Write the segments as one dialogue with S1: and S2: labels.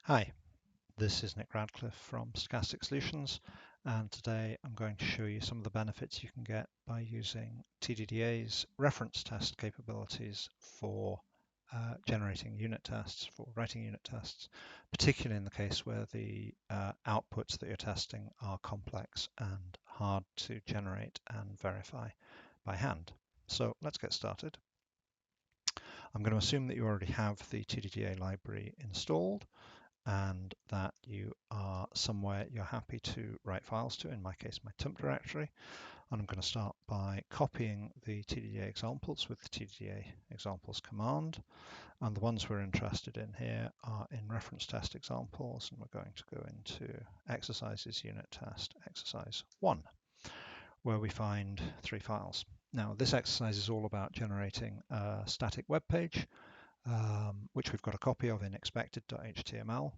S1: Hi, this is Nick Radcliffe from Stochastic Solutions, and today I'm going to show you some of the benefits you can get by using TDDA's reference test capabilities for generating unit tests, for writing unit tests, particularly in the case where the outputs that you're testing are complex and hard to generate and verify by hand. So let's get started. I'm going to assume that you already have the TDDA library installed and that you are somewhere you're happy to write files to, in my case, my temp directory. And I'm going to start by copying the TDDA examples with the TDDA examples command. And the ones we're interested in here are in reference test examples, and we're going to go into exercises unit test exercise 1, where we find 3 files. Now, this exercise is all about generating a static web page, which we've got a copy of in expected.html.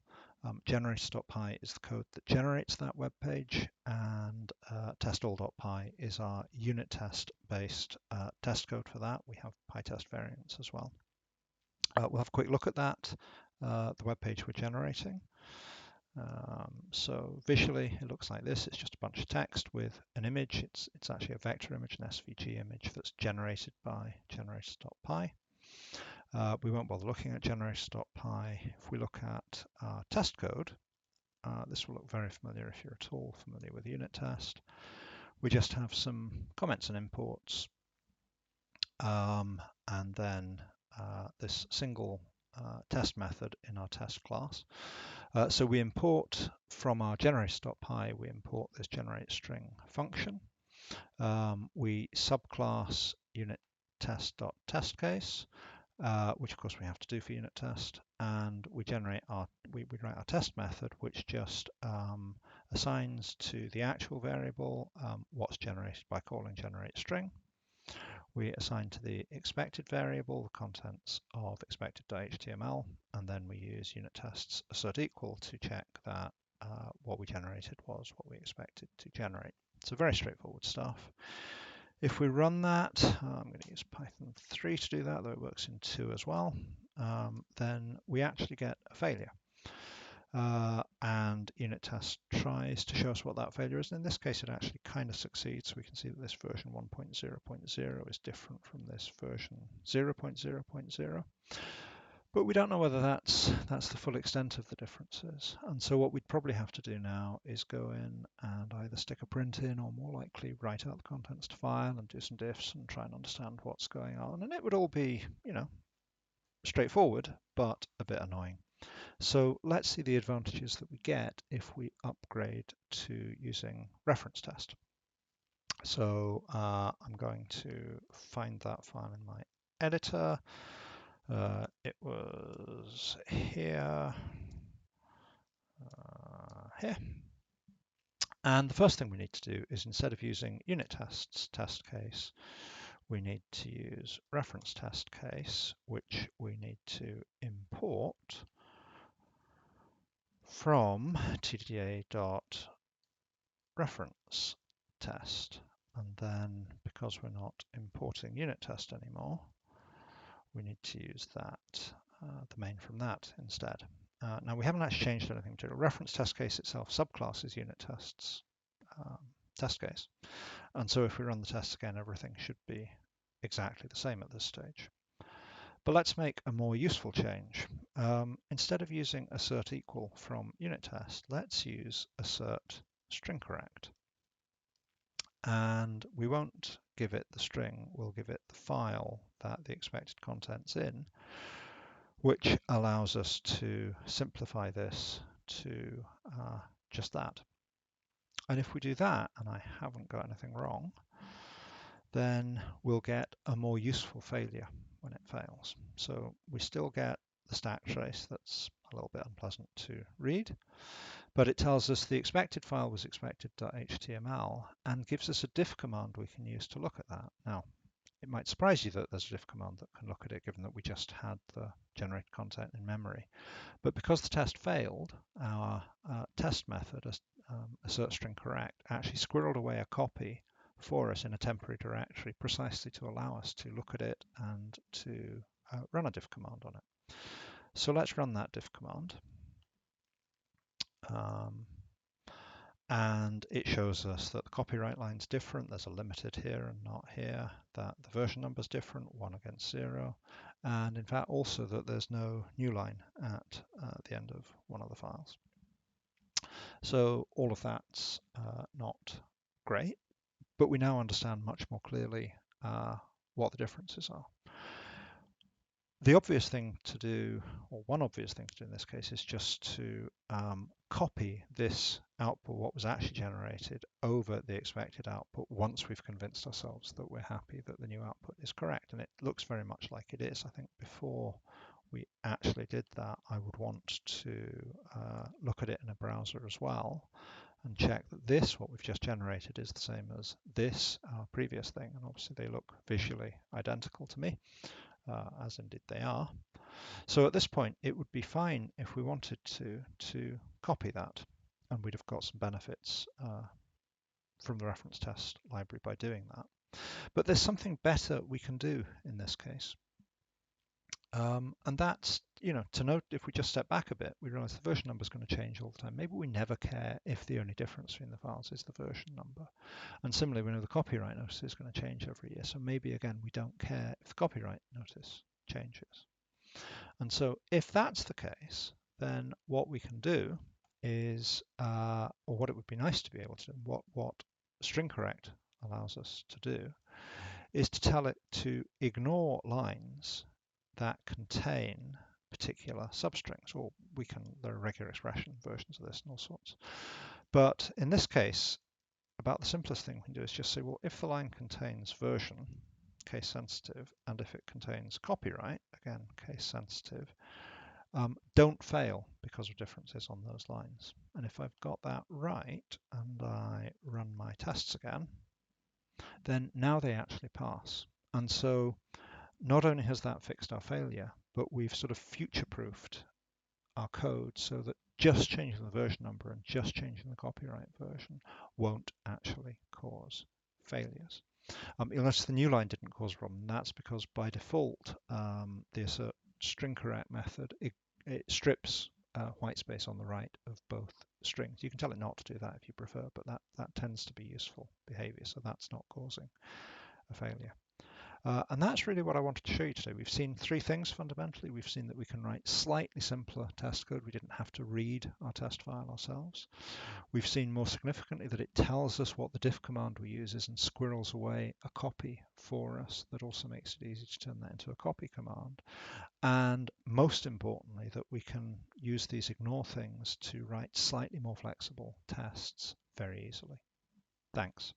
S1: Generator.py is the code that generates that web page, and testall.py is our unit test based test code for that. We have PyTest variants as well. We'll have a quick look at that, the web page we're generating. So visually it looks like this. It's just a bunch of text with an image. It's actually a vector image, an SVG image that's generated by generator.py. We won't bother looking at generator.py. If we look at our test code, this will look very familiar if you're at all familiar with unit test. We just have some comments and imports, and then this single test method in our test class. So we import from our generator.py, we import this generate string function. We subclass unit test.testCase, which of course we have to do for unit test, and we write our test method, which just assigns to the actual variable what's generated by calling generate string. We assign to the expected variable the contents of expected.html, and then we use unit tests assert equal to check that what we generated was what we expected to generate. So very straightforward stuff. If we run that, I'm going to use Python 3 to do that, though it works in 2 as well, then we actually get a failure. And unit test tries to show us what that failure is. And in this case, it actually kind of succeeds. We can see that this version 1.0.0 is different from this version 0.0.0. But we don't know whether that's the full extent of the differences. And so what we'd probably have to do now is go in and either stick a print in, or more likely write out the contents to file and do some diffs and try and understand what's going on. And it would all be, straightforward, but a bit annoying. So let's see the advantages that we get if we upgrade to using reference test. So I'm going to find that file in my editor. It was here, here. And the first thing we need to do is, instead of using unit tests test case, we need to use reference test case, which we need to import from TDDA.reference test. And then, because we're not importing unit test anymore, we need to use that, the main from that instead. Now we haven't actually changed anything to the reference test case itself. Subclasses unit tests test case. And so if we run the tests again, everything should be exactly the same at this stage. But let's make a more useful change. Instead of using assert equal from unit test, let's use assert string correct. And we won't give it the string, we'll give it the file that the expected content's in, which allows us to simplify this to just that. And if we do that, and I haven't got anything wrong, then we'll get a more useful failure when it fails. So we still get the stack trace that's a little bit unpleasant to read, but it tells us the expected file was expected.html and gives us a diff command we can use to look at that. Now, it might surprise you that there's a diff command that can look at it, given that we just had the generated content in memory. But because the test failed, our test method, assert string correct, actually squirreled away a copy for us in a temporary directory, precisely to allow us to look at it and to run a diff command on it. So let's run that diff command. And it shows us that the copyright line's different. There's a limited here and not here, that the version number's different, 1 against 0, and in fact also that there's no new line at the end of one of the files. So all of that's not great, but we now understand much more clearly what the differences are. The obvious thing to do, or one obvious thing to do in this case, is just to copy this output, what was actually generated, over the expected output once we've convinced ourselves that we're happy that the new output is correct. And it looks very much like it is. I think before we actually did that, I would want to look at it in a browser as well and check that this, what we've just generated, is the same as this previous thing. And obviously they look visually identical to me. As indeed they are. So at this point, it would be fine if we wanted to copy that, and we'd have got some benefits from the reference test library by doing that. But there's something better we can do in this case. And that's, to note, if we just step back a bit, we realize the version number is going to change all the time. Maybe we never care if the only difference between the files is the version number. And similarly, we know the copyright notice is going to change every year. So maybe, again, we don't care if the copyright notice changes. And so if that's the case, then what we can do is, or what it would be nice to be able to do, what string correct allows us to do, is to tell it to ignore lines that contain particular substrings, or there are regular expression versions of this and all sorts. But in this case, about the simplest thing we can do is just say, well, if the line contains version, case sensitive, and if it contains copyright, again, case sensitive, don't fail because of differences on those lines. And if I've got that right and I run my tests again, then now they actually pass. And so not only has that fixed our failure, but we've sort of future-proofed our code so that just changing the version number and just changing the copyright version won't actually cause failures. You'll notice the new line didn't cause a problem. That's because by default, the assert string correct method, it strips white space on the right of both strings. You can tell it not to do that if you prefer, but that tends to be useful behavior, so that's not causing a failure. And that's really what I wanted to show you today. We've seen three things fundamentally. We've seen that we can write slightly simpler test code. We didn't have to read our test file ourselves. We've seen more significantly that it tells us what the diff command we use is and squirrels away a copy for us. That also makes it easy to turn that into a copy command. And most importantly, that we can use these ignore things to write slightly more flexible tests very easily. Thanks.